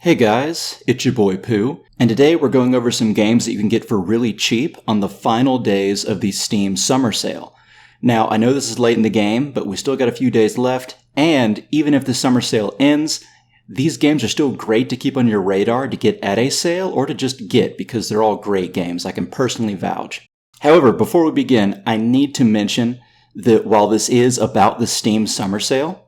Hey guys, it's your boy Pooh, and today we're going over some games that you can get for really cheap on the final days of the Steam Summer Sale. Now, I know this is late in the game, but we still got a few days left, and even if the summer sale ends, these games are still great to keep on your radar to get at a sale or to just get because they're all great games. I can personally vouch. However, before we begin, I need to mention that while this is about the Steam Summer Sale,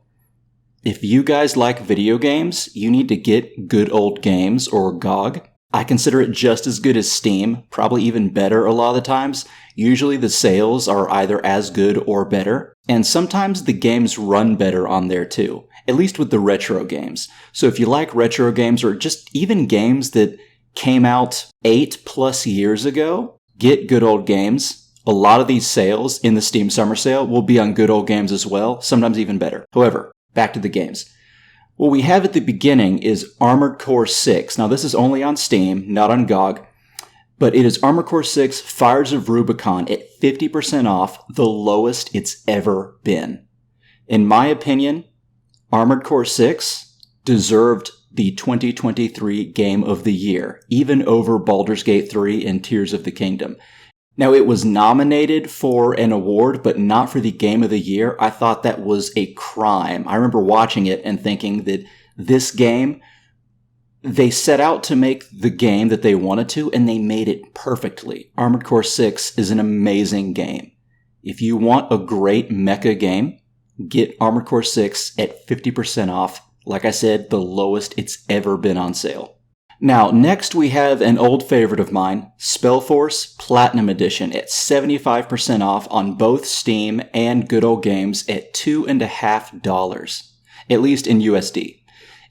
if you guys like video games, you need to get Good Old Games or GOG. I consider it just as good as Steam, probably even better a lot of the times. Usually the sales are either as good or better, and sometimes the games run better on there too, at least with the retro games. So if you like retro games or just even games that came out 8+ years ago, get Good Old Games. A lot of these sales in the Steam Summer Sale will be on Good Old Games as well, sometimes even better. However, back to the games. What we have at the beginning is Armored Core 6. Now this is only on Steam, not on GOG, but it is Armored Core 6 Fires of Rubicon at 50% off, the lowest it's ever been. In my opinion, Armored Core 6 deserved the 2023 Game of the Year, even over Baldur's Gate 3 and Tears of the Kingdom. Now, it was nominated for an award, but not for the Game of the Year. I thought that was a crime. I remember watching it and thinking that this game, they set out to make the game that they wanted to, and they made it perfectly. Armored Core 6 is an amazing game. If you want a great mecha game, get Armored Core 6 at 50% off. Like I said, the lowest it's ever been on sale. Now, next we have an old favorite of mine, Spellforce Platinum Edition at 75% off on both Steam and Good Old Games at $2.50, at least in USD.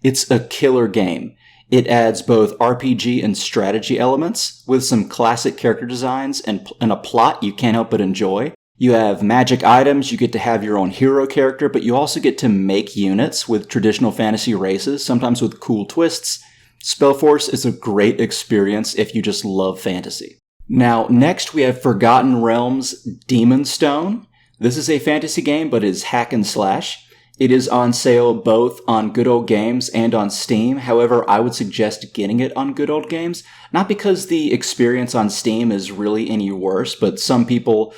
It's a killer game. It adds both RPG and strategy elements with some classic character designs and a plot you can't help but enjoy. You have magic items, you get to have your own hero character, but you also get to make units with traditional fantasy races, sometimes with cool twists. Spellforce is a great experience if you just love fantasy. Now, next we have Forgotten Realms Demon's Stone. This is a fantasy game, but it is hack and slash. It is on sale both on Good Old Games and on Steam. However, I would suggest getting it on Good Old Games, not because the experience on Steam is really any worse, but some people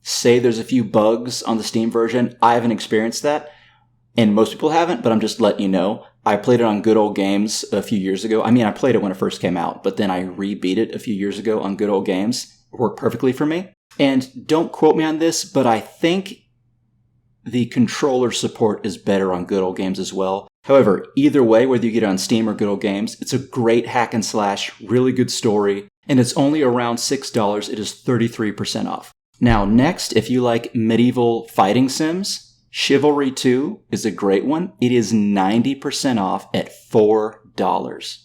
say there's a few bugs on the Steam version. I haven't experienced that, and most people haven't, but I'm just letting you know. I played it on Good Old Games a few years ago. I mean, I played it when it first came out, but then I re-beat it a few years ago on Good Old Games. It worked perfectly for me. And don't quote me on this, but I think the controller support is better on Good Old Games as well. However, either way, whether you get it on Steam or Good Old Games, it's a great hack and slash, really good story, and it's only around $6. It is 33% off. Now, next, if you like medieval fighting sims, Chivalry 2 is a great one. It is 90% off at $4.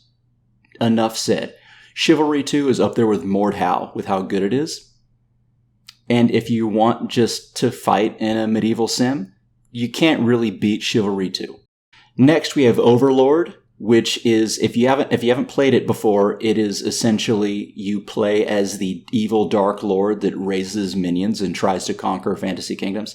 Enough said. Chivalry 2 is up there with Mordhau with how good it is. And if you want just to fight in a medieval sim, you can't really beat Chivalry 2. Next, we have Overlord, which is, if you haven't played it before, it is essentially you play as the evil Dark Lord that raises minions and tries to conquer fantasy kingdoms.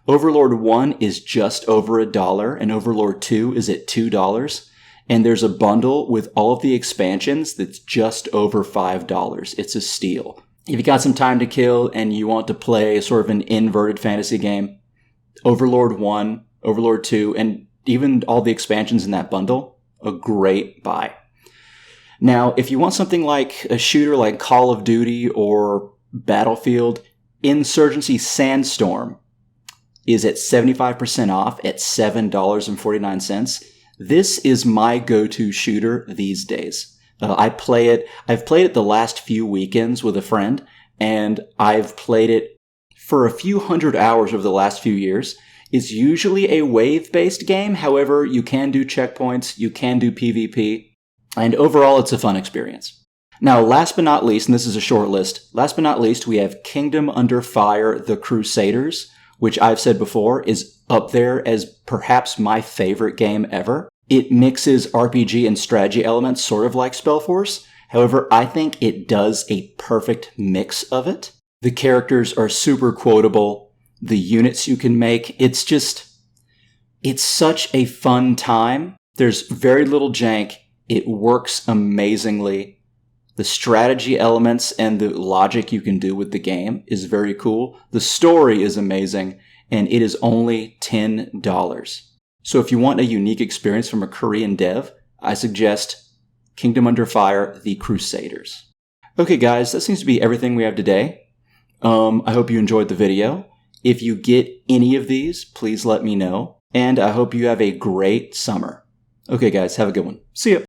Overlord 1 is just over $1, and Overlord 2 is at $2. And there's a bundle with all of the expansions that's just over $5. It's a steal. If you got some time to kill and you want to play sort of an inverted fantasy game, Overlord 1, Overlord 2, and even all the expansions in that bundle, a great buy. Now, if you want something like a shooter like Call of Duty or Battlefield, Insurgency Sandstorm is at 75% off at $7.49. This is my go-to shooter these days. I've played it the last few weekends with a friend, and I've played it for a few hundred hours over the last few years. It's usually a wave-based game. However, you can do checkpoints, you can do PvP, and overall it's a fun experience. Now, last but not least, and this is a short list, last but not least, we have Kingdom Under Fire: The Crusaders, which I've said before is up there as perhaps my favorite game ever. It mixes RPG and strategy elements sort of like Spellforce. However, I think it does a perfect mix of it. The characters are super quotable. The units you can make, it's such a fun time. There's very little jank. It works amazingly. The strategy elements and the logic you can do with the game is very cool. The story is amazing, and it is only $10. So if you want a unique experience from a Korean dev, I suggest Kingdom Under Fire: The Crusaders. Okay guys, that seems to be everything we have today. I hope you enjoyed the video. If you get any of these, please let me know. And I hope you have a great summer. Okay guys, have a good one. See ya.